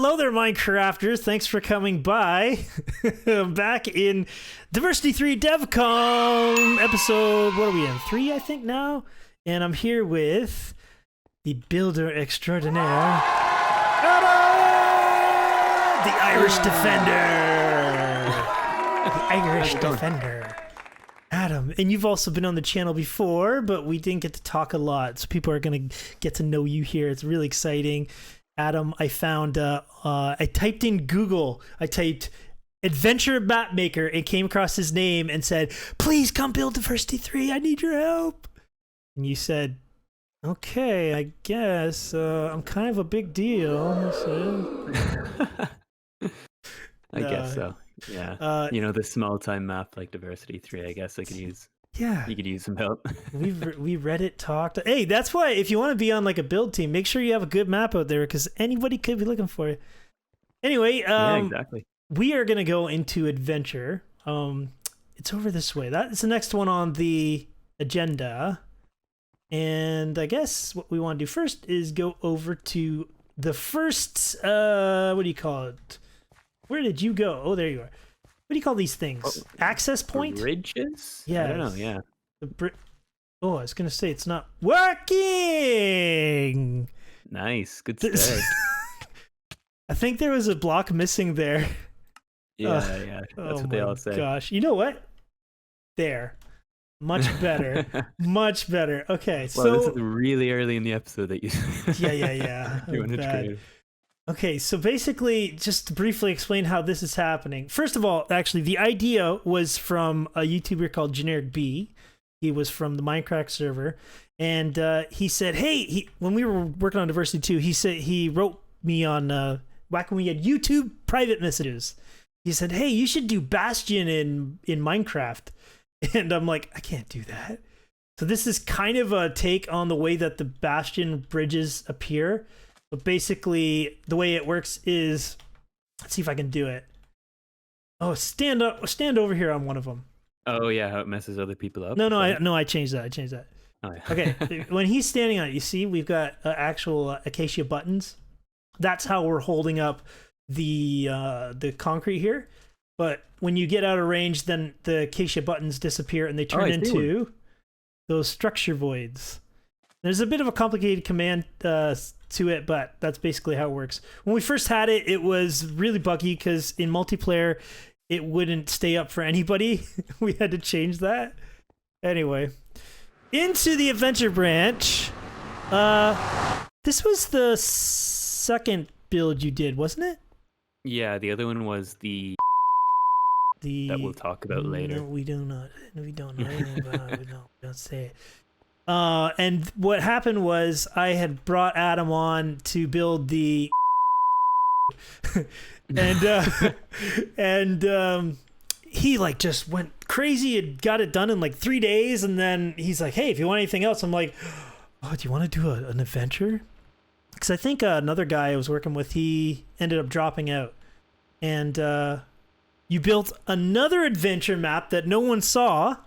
hello there, Minecrafters. Thanks for coming by. I'm back in Diversity 3 DevCom episode, what are we in? 3, I think, now? And I'm here with the builder extraordinaire, Adam! The Irish Defender! The Irish Defender. Adam, and you've also been on the channel before, but we didn't get to talk a lot, so people are going to get to know you here. It's really exciting. Adam, I found, I typed in Google, I typed Adventure Map Maker and came across his name and said, please come build Diversity 3, I need your help. And you said, okay, I guess, I'm kind of a big deal. So. I guess so, yeah. You know, the small time map like Diversity 3, I guess I could use. Yeah, you could use some help. we read it, talked. Hey, that's why if you want to be on like a build team, make sure you have a good map out there because anybody could be looking for it. Anyway, yeah, exactly. We are gonna go into adventure. It's over this way. That's the next one on the agenda. And I guess what we want to do first is go over to the first. What do you call it? Where did you go? Oh, there you are. What do you call these things? Oh, access point? Bridges? Yeah. I don't know, yeah. Oh, I was going to say it's not working! Nice, good start. I think there was a block missing there. Yeah, that's what they all say. Oh my gosh. You know what? There. Much better. Much better. Okay, well, this is really early in the episode that you... Yeah. Okay, so basically, just to briefly explain how this is happening. First of all, actually, the idea was from a YouTuber called Generic B. He was from the Minecraft server, and he said, "Hey," when we were working on Diversity 2, he wrote me on back when we had YouTube private messages. He said, "Hey, you should do Bastion in Minecraft," and I'm like, I can't do that. So this is kind of a take on the way that the Bastion bridges appear. But basically, the way it works is, let's see if I can do it. Oh, stand over here on one of them. Oh yeah, how it messes other people up. No, I changed that. Oh, yeah. Okay, when he's standing on it, you see we've got actual acacia buttons. That's how we're holding up the concrete here. But when you get out of range, then the acacia buttons disappear and they turn into those structure voids. There's a bit of a complicated command to it, but that's basically how it works. When we first had it, it was really buggy because in multiplayer, it wouldn't stay up for anybody. We had to change that. Anyway, into the adventure branch. This was the second build you did, wasn't it? Yeah, the other one was the that we'll talk about later. No, we do not. We don't know anything about it. We don't say it. And what happened was I had brought Adam on to build the and he like just went crazy and got it done in like 3 days, and then he's like, hey, if you want anything else, I'm like, oh, do you want to do an adventure? Because I think another guy I was working with, he ended up dropping out, and you built another adventure map that no one saw.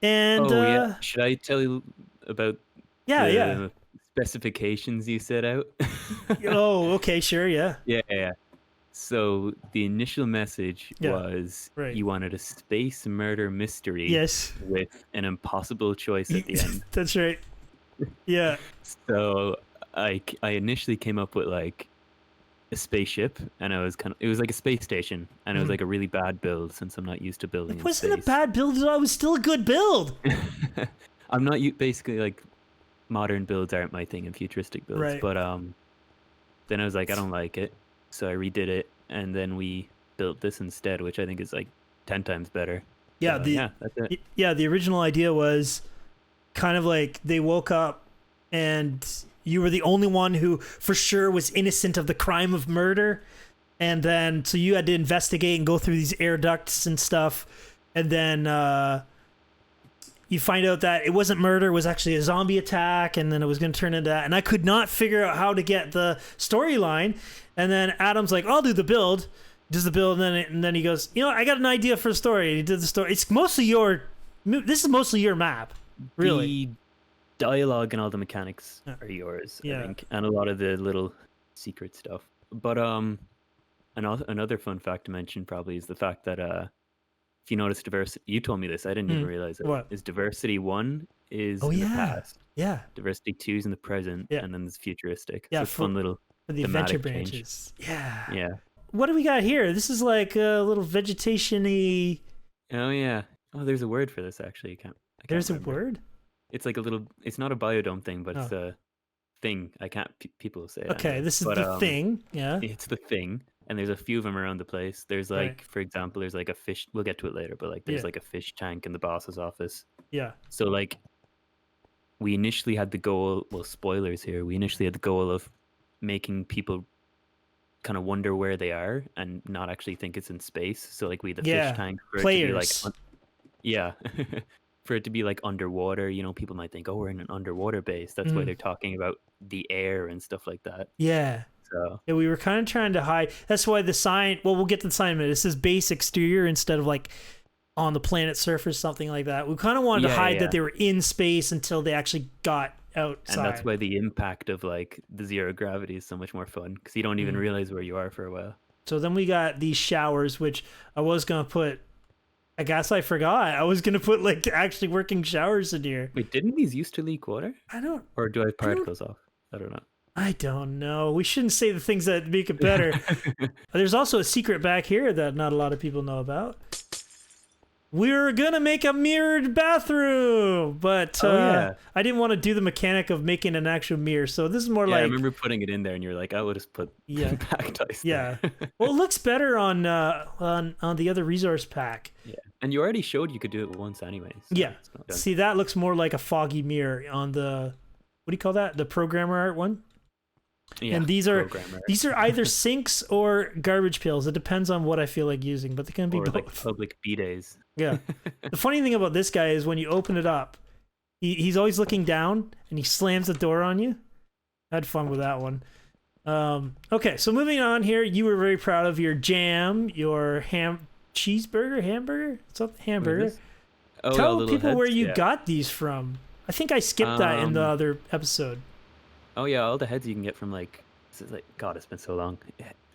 And yeah. Should I tell you about the specifications you set out? Oh, okay, sure, yeah. Yeah. So the initial message was you wanted a space murder mystery with an impossible choice at the end. That's right. Yeah. So I initially came up with like a spaceship, and it was like a space station, and it was like a really bad build since I'm not used to building in space. It wasn't a bad build, it was still a good build. I'm not basically like modern builds aren't my thing and futuristic builds, right. But then I was like, I don't like it, so I redid it, and then we built this instead, which I think is like 10 times better. Yeah, so, that's it. Yeah, the original idea was kind of like they woke up and you were the only one who for sure was innocent of the crime of murder. And then, so you had to investigate and go through these air ducts and stuff. And then you find out that it wasn't murder, it was actually a zombie attack. And then it was going to turn into that. And I could not figure out how to get the storyline. And then Adam's like, I'll do the build. Does the build. And then he goes, you know, I got an idea for a story. And he did the story. This is mostly your map, really. The dialogue and all the mechanics are yours, I think, and a lot of the little secret stuff. But another fun fact to mention probably is the fact that if you notice diversity, you told me this, I didn't even realize it. What? Is diversity 1 is Oh in the yeah, past, yeah, diversity 2 is in the present, yeah, and then there's futuristic. yeah. So it's fun little For the adventure thematic change. branches. Yeah. Yeah. What do we got here? This is like a little vegetation-y. Oh yeah. Oh, there's a word for this actually. I can't There's a remember. word? It's like a little. It's not a biodome thing, but it's Oh. a thing. I can't. People say it. Okay, Anyway. this is But, the thing. Yeah. It's the thing, and there's a few of them around the place. There's like, Right. for example, there's like a fish. We'll get to it later, but like there's Yeah. like a fish tank in the boss's office. Yeah. So like, we initially had the goal. Well, spoilers here. We initially had the goal of making people kind of wonder where they are and not actually think it's in space. So like we had the Yeah. fish tank for Players. it to be like, yeah, for it to be like underwater. You know, people might think, oh, we're in an underwater base. That's why they're talking about the air and stuff like that. Yeah. So Yeah, we were kind of trying to hide. That's why the sign. Well, we'll get to the sign in a minute. This is base exterior instead of like on the planet surface, something like that. We kind of wanted to hide that they were in space until they actually got outside. And that's why the impact of like the zero gravity is so much more fun because you don't even realize where you are for a while. So then we got these showers, which I was gonna put. I guess I forgot. I was gonna put like actually working showers in here. Wait, didn't these used to leak water? I don't. Or do I have particles off? I don't know. I don't know. We shouldn't say the things that make it better. There's also a secret back here that not a lot of people know about. We're gonna make a mirrored bathroom, but I didn't want to do the mechanic of making an actual mirror. So this is more like. I remember putting it in there, and you're like, "I would just put back dice." Yeah. Well, it looks better on the other resource pack. Yeah, and you already showed you could do it once, anyways. So yeah. See, that looks more like a foggy mirror on the. What do you call that? The programmer art one. Yeah, and these are either sinks or garbage pails. It depends on what I feel like using, but they can be both. Like public B-days. Yeah. The funny thing about this guy is when you open it up, he's always looking down and he slams the door on you. I had fun with that one. Okay, so moving on here, you were very proud of your jam, your hamburger. Oh, tell people where you got these from. I think I skipped that in the other episode. Oh yeah, all the heads you can get from like, is it like, God, it's been so long.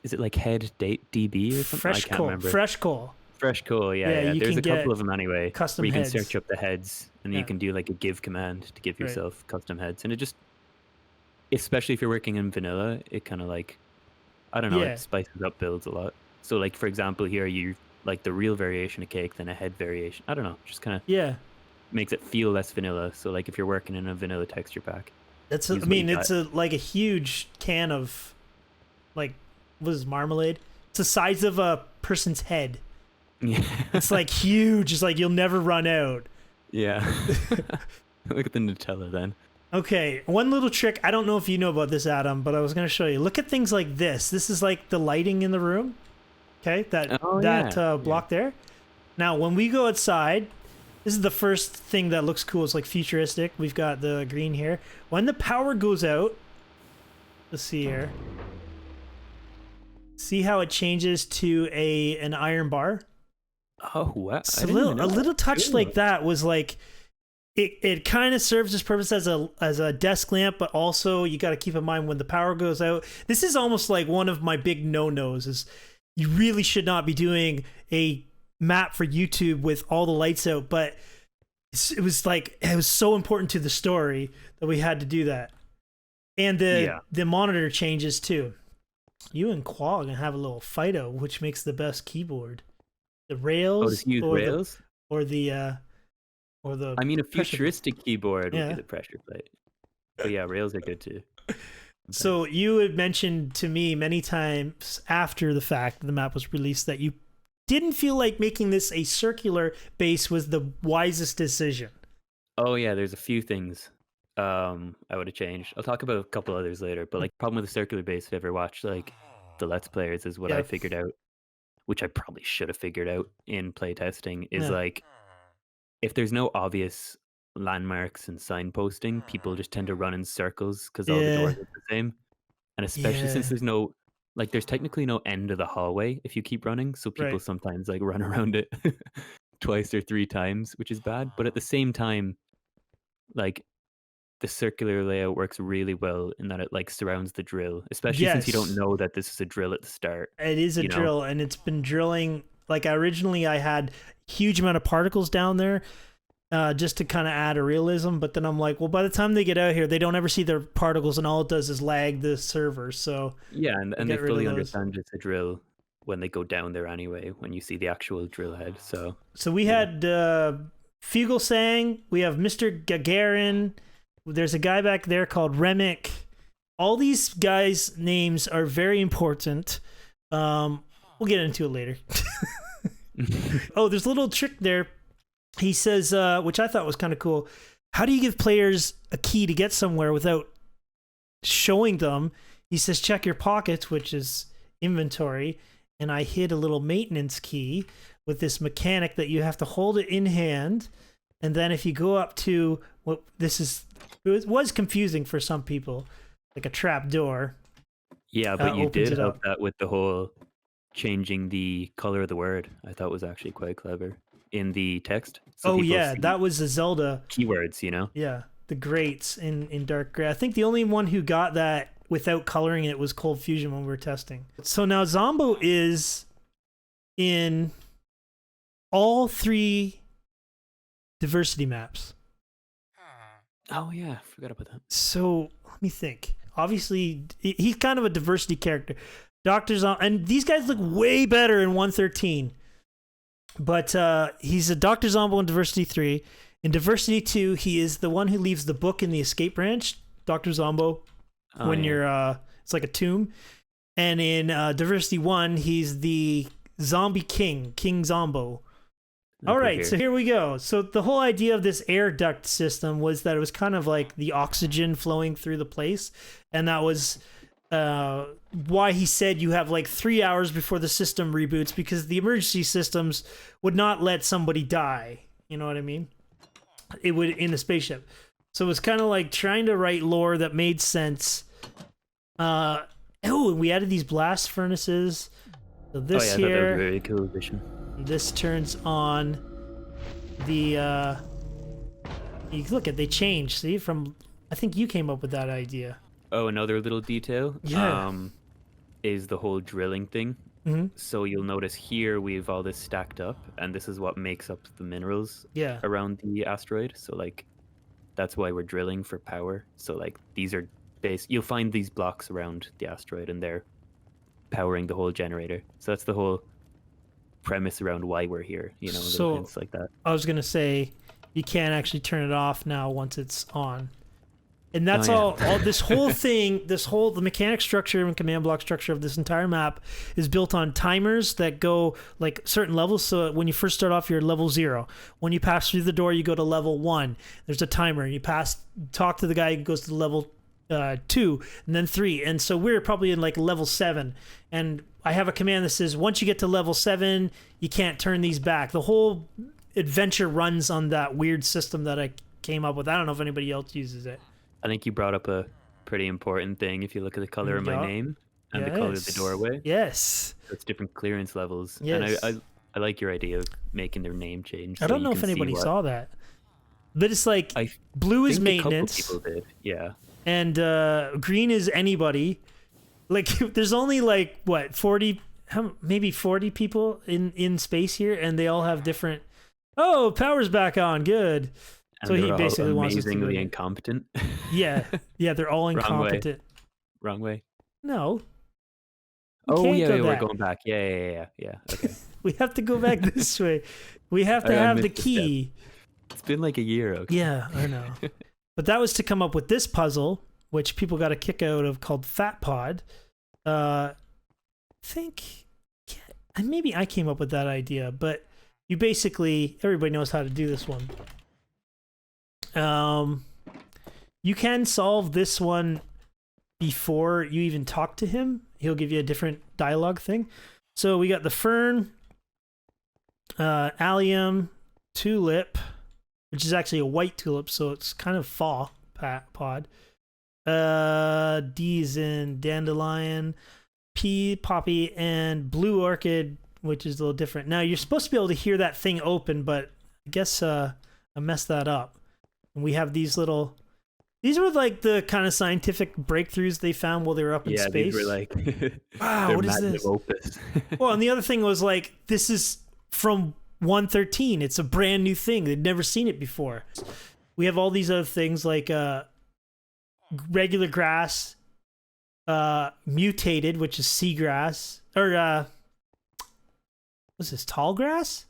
Is it like head DB or something? Fresh coal. Fresh coal, yeah. There's a couple of them anyway. Custom where you heads. can search up the heads, and then you can do like a give command to give yourself custom heads, and it just, especially if you're working in vanilla, it kind of like, I don't know, it spices up builds a lot. So like for example here, you like the real variation of cake, then a head variation. I don't know, just kind of makes it feel less vanilla. So like if you're working in a vanilla texture pack. It's it's like a huge can of, like, what is marmalade? It's the size of a person's head. Yeah. It's like huge. It's like you'll never run out. Yeah. Look at the Nutella then. Okay, one little trick. I don't know if you know about this, Adam, but I was going to show you. Look at things like this. This is like the lighting in the room. Okay, that block there. Now, when we go outside, this is the first thing that looks cool. It's like futuristic. We've got the green here. When the power goes out, let's see here. See how it changes to an iron bar? Oh, wow. So a little touch like that was like, it kind of serves its purpose as a desk lamp, but also you got to keep in mind when the power goes out. This is almost like one of my big no-nos is you really should not be doing a map for YouTube with all the lights out, but it was so important to the story that we had to do that. And the monitor changes too. You and Qual are gonna have a little fight out, which makes the best keyboard. The rails, or the I mean, a futuristic keyboard would be the pressure plate. But yeah, rails are good too. So you had mentioned to me many times after the fact the map was released that you didn't feel like making this a circular base was the wisest decision. Oh yeah, there's a few things I would have changed. I'll talk about a couple others later, but like problem with the circular base, if you ever watched like the Let's Players, is what I figured out, which I probably should have figured out in playtesting, is like if there's no obvious landmarks and signposting, people just tend to run in circles because all the doors are the same. And especially since there's technically no end of the hallway if you keep running, so people sometimes like run around it twice or three times, which is bad. But at the same time, like the circular layout works really well in that it like surrounds the drill, especially since you don't know that this is a drill at the start. It is a drill, and it's been drilling. Like originally I had huge amount of particles down there just to kind of add a realism, but then I'm like, well, by the time they get out here, they don't ever see their particles, and all it does is lag the server. So yeah, and they fully understand it's a drill when they go down there anyway, when you see the actual drill head. So we had Fugelsang, we have Mr. Gagarin, there's a guy back there called Remick. All these guys' names are very important. We'll get into it later. Oh, there's a little trick there. He says, which I thought was kind of cool. How do you give players a key to get somewhere without showing them? He says, check your pockets, which is inventory. And I hid a little maintenance key with this mechanic that you have to hold it in hand. And then if you go up to what it was confusing for some people, like a trap door. Yeah, but you did help that with the whole changing the color of the word. I thought was actually quite clever in the text. So that was the Zelda keywords, Yeah, the grates in dark gray. I think the only one who got that without coloring it was Cold Fusion when we were testing. So now Zombo is in all 3 diversity maps. Oh yeah, I forgot about that. So let me think. Obviously, he's kind of a diversity character. Dr. Zombo, and these guys look way better in 113. But he's a Dr. Zombo in Diversity 3. In Diversity 2, he is the one who leaves the book in the escape branch, Dr. Zombo, you're, it's like a tomb. And in Diversity 1, he's the zombie king, King Zombo. All right, so here we go. So the whole idea of this air duct system was that it was kind of like the oxygen flowing through the place. And that was why he said you have like 3 hours before the system reboots, because the emergency systems would not let somebody die. You know what I mean? It would in the spaceship. So it was kind of like trying to write lore that made sense. We added these blast furnaces. So this here, that was a very cool addition. This turns on the you look at they change. See, from I think you came up with that idea. Oh, another little detail is the whole drilling thing. Mm-hmm. So you'll notice here we have all this stacked up, and this is what makes up the minerals around the asteroid. So like that's why we're drilling for power. So like these are you'll find these blocks around the asteroid, and they're powering the whole generator. So that's the whole premise around why we're here, so hints like that. I was gonna say you can't actually turn it off now once it's on, and that's all this whole thing, the mechanic structure and command block structure of this entire map is built on timers that go like certain levels. So when you first start off, you're level 0. When you pass through the door, you go to level 1. There's a timer. You talk to the guy who goes to level 2, and then 3, and so we're probably in like level 7, and I have a command that says once you get to level 7 you can't turn these back. The whole adventure runs on that weird system that I came up with. I don't know if anybody else uses it. I think you brought up a pretty important thing. If you look at the color of my name and the color of the doorway, it's different clearance levels. And I like your idea of making their name change. I don't know if anybody saw that, but it's like blue is maintenance. A couple people did, and green is anybody. Like there's only like what 40 people in space here, and they all have different power's back on, good. And so he basically wants us to be incompetent. yeah they're all incompetent. Wrong way. No. We're going back. Yeah okay. We have to go back this way. We have to have the key. It's been like a year. Okay. Yeah, I know. But that was to come up with this puzzle, which people got a kick out of, called Fat Pod. Maybe I came up with that idea, but you basically, everybody knows how to do this one. You can solve this one before you even talk to him. He'll give you a different dialogue thing. So we got the fern, allium, tulip, which is actually a white tulip, so it's kind of fall pod. D's in dandelion, pea, poppy, and blue orchid, which is a little different. Now you're supposed to be able to hear that thing open, but I guess I messed that up. And we have these little These were like the kind of scientific breakthroughs they found while they were up in space. These were like wow, what is this? Opus. Well, and the other thing was like, this is from 113. It's a brand new thing. They'd never seen it before. We have all these other things like regular grass, mutated, which is seagrass, or what's this? Tall grass,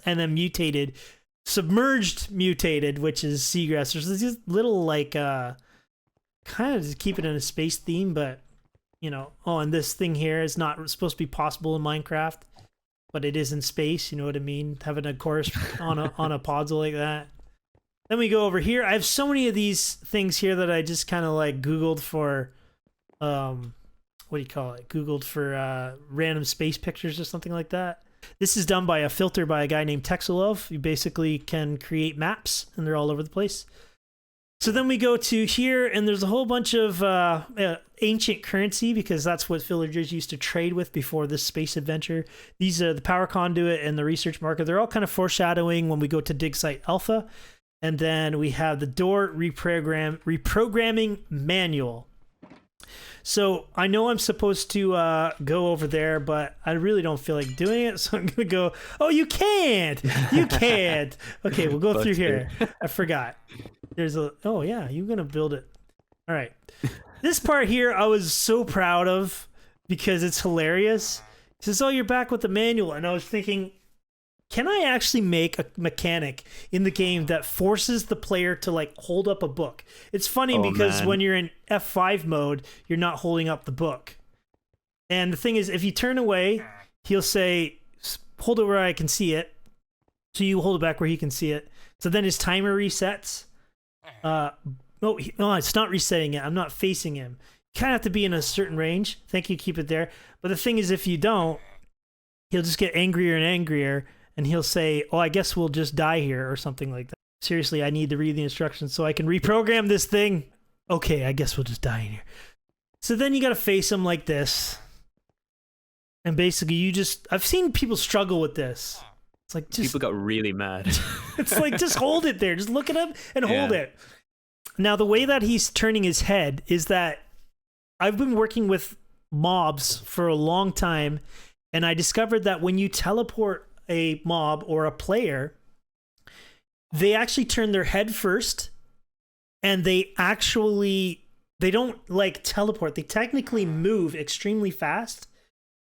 and then mutated. Submerged mutated, which is seagrass. There's this little like kind of just keep it in a space theme, but you know, oh, and this thing here is not supposed to be possible in Minecraft, but it is in space. You know what I mean? Having a course on a podzol like that. Then we go over here. I have so many of these things here that I just kind of like Googled for, what do you call it? Googled for random space pictures or something like that. This is done by a filter by a guy named Texelov. You basically can create maps, and they're all over the place. So then we go to here, and there's a whole bunch of ancient currency, because that's what villagers used to trade with before this space adventure. These are the power conduit and the research marker. They're all kind of foreshadowing when we go to dig site alpha. And then we have the door reprogramming manual. So I know I'm supposed to go over there, but I really don't feel like doing it. So I'm going to go, oh, you can't. You can't. Okay, we'll go through here. I forgot. There's a, oh yeah, you're going to build it. All right. This part here I was so proud of because it's hilarious. It says, oh, you're back with the manual. And I was thinking, can I actually make a mechanic in the game that forces the player to like hold up a book? It's funny because when you're in F5 mode, you're not holding up the book. And the thing is, if you turn away, he'll say, hold it where I can see it. So you hold it back where he can see it. So then his timer resets. No, it's not resetting it. I'm not facing him. You kind of have to be in a certain range. Thank you, keep it there. But the thing is, if you don't, he'll just get angrier and angrier. And he'll say, oh, I guess we'll just die here or something like that. Seriously, I need to read the instructions so I can reprogram this thing. Okay, I guess we'll just die in here. So then you got to face him like this. And basically I've seen people struggle with this. It's like just... People got really mad. It's like, just hold it there. Just look at him and hold it. Now, the way that he's turning his head is that I've been working with mobs for a long time. And I discovered that when you teleport a mob or a player, they actually turn their head first, and they don't like teleport. They technically move extremely fast.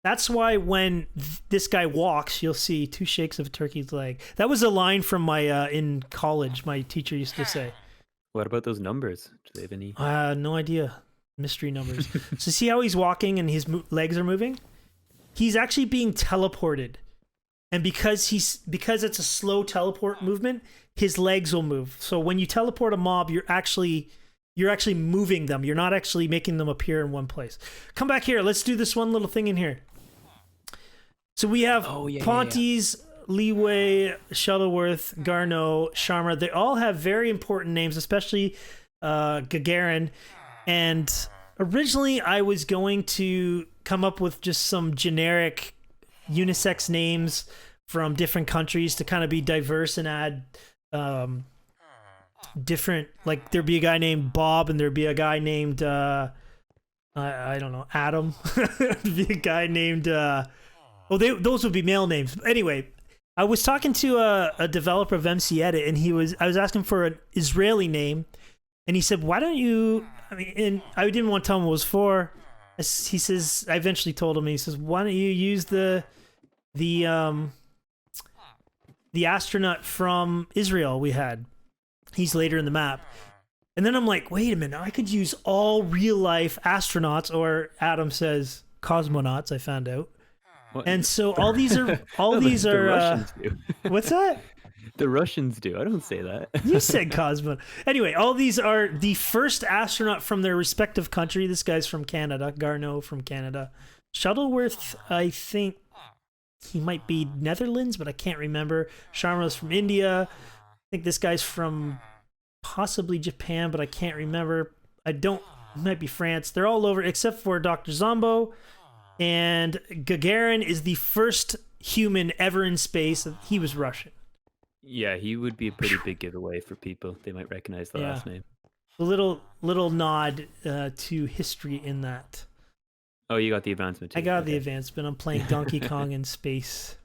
That's why when this guy walks, you'll see 2 shakes of a turkey's leg. That was a line from my in college. My teacher used to say. What about those numbers? Do they have any? No idea. Mystery numbers. So see how he's walking and his legs are moving? He's actually being teleported. And because it's a slow teleport movement, his legs will move. So when you teleport a mob, you're actually moving them. You're not actually making them appear in one place. Come back here. Let's do this one little thing in here. So we have Pontes, Leeway, Shuttleworth, Garneau, Sharma. They all have very important names, especially Gagarin. And originally I was going to come up with just some generic unisex names from different countries to kind of be diverse and add different, like there'd be a guy named Bob and there'd be a guy named I don't know, Adam. There'd be a guy named those would be male names. Anyway, I was talking to a developer of MC Edit, and I was asking for an Israeli name, and he said, why don't you, and I didn't want to tell him what it was for. He says, I eventually told him, he says, why don't you use the astronaut from Israel we had. He's later in the map. And then I'm like, wait a minute, I could use all real life astronauts, or Adam says cosmonauts, I found out. What? And so all these are what's that? The Russians do. I don't say that. You said cosmonaut. Anyway, all these are the first astronaut from their respective country. This guy's from Canada, Garneau from Canada. Shuttleworth, I think he might be Netherlands, but I can't remember. Sharma's from India. I think this guy's from possibly Japan, but I can't remember. It might be France. They're all over except for Dr. Zombo. And Gagarin is the first human ever in space. He was Russian. Yeah, he would be a pretty big giveaway for people. They might recognize the last name. A little nod to history in that. Oh, you got the advancement too. I got the advancement. I'm playing Donkey Kong in space.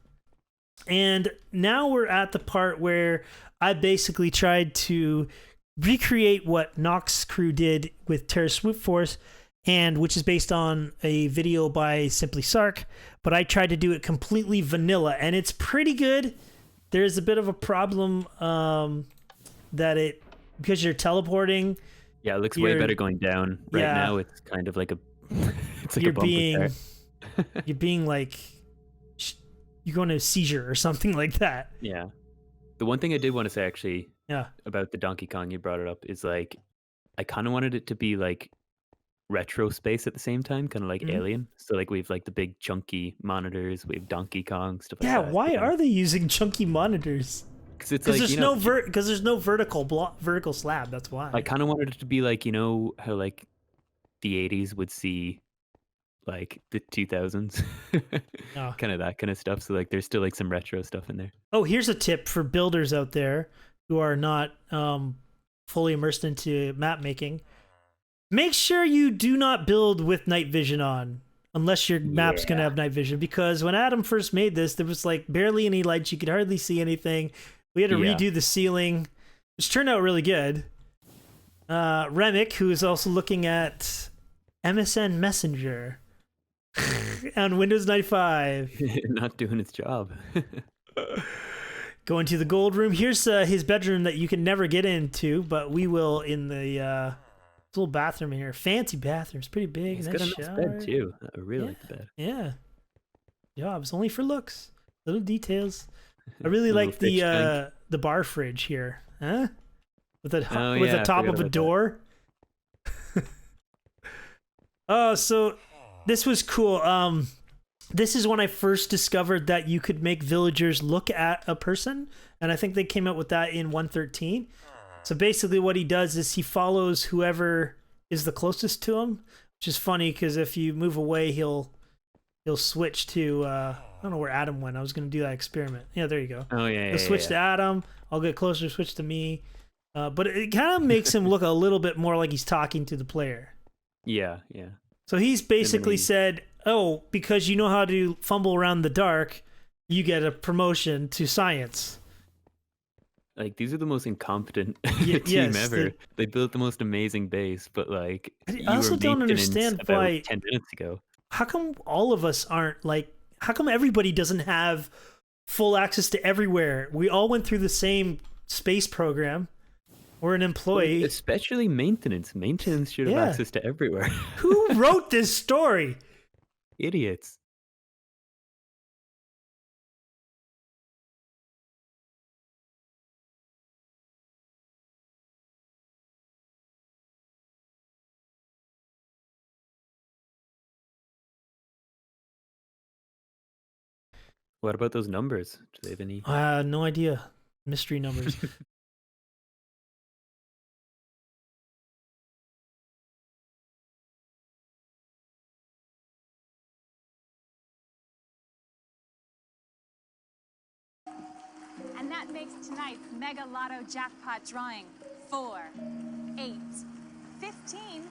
And now we're at the part where I basically tried to recreate what Nox Crew did with Terra Swoop Force, and which is based on a video by Simply Sark, but I tried to do it completely vanilla, and it's pretty good. There's a bit of a problem that because you're teleporting. Yeah, it looks way better going down. Right now, it's kind of like a it's like you're being like you're going to a seizure or something like that. Yeah. The one thing I did want to say actually about the Donkey Kong, you brought it up, is like I kind of wanted it to be like retro space at the same time, kind of like Alien. So like we've like the big chunky monitors, we have Donkey Kong, stuff like that. Yeah, why are they using chunky monitors? Because like, there's no vertical slab. That's why. I kind of wanted it to be like, you know how like the 80s would see like the 2000s, kind of that kind of stuff. So like there's still like some retro stuff in there. Oh, here's a tip for builders out there who are not fully immersed into map making. Make sure you do not build with night vision on unless your map's gonna have night vision, because when Adam first made this, there was like barely any lights. You could hardly see anything. We had to redo the ceiling, which turned out really good. Remick, who is also looking at MSN Messenger on Windows 95. Not doing its job. Going to the gold room. Here's his bedroom that you can never get into, but we will in the little bathroom here. Fancy bathroom. It's pretty big. It's got a nice bed too. I really like the bed. Yeah. Jobs only for looks. Little details. I really like the bar fridge here. Huh? With the top of a door. Oh, so this was cool. This is when I first discovered that you could make villagers look at a person, and I think they came out with that in 1.13. So basically what he does is he follows whoever is the closest to him, which is funny because if you move away, he'll switch to I don't know where Adam went. I was going to do that experiment. Yeah, there you go. Oh yeah. He'll switch to Adam. I'll get closer, switch to me. But it kind of makes him look a little bit more like he's talking to the player. Yeah. So he's basically said, "Oh, because you know how to fumble around the dark, you get a promotion to science." Like, these are the most incompetent team ever. They built the most amazing base, but like, I also don't understand why 10 minutes ago. How come all of us aren't like? How come everybody doesn't have full access to everywhere? We all went through the same space program. We're an employee. Well, especially maintenance. Maintenance should have access to everywhere. Who wrote this story? Idiots. What about those numbers? Do they have any? No idea. Mystery numbers. And that makes tonight's Mega Lotto jackpot drawing 4, 8, 15,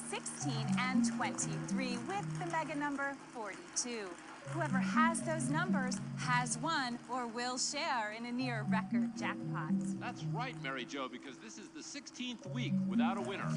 16, and 23 with the mega number 42. Whoever has those numbers has won or will share in a near record jackpot. That's right, Mary Jo, because this is the 16th week without a winner.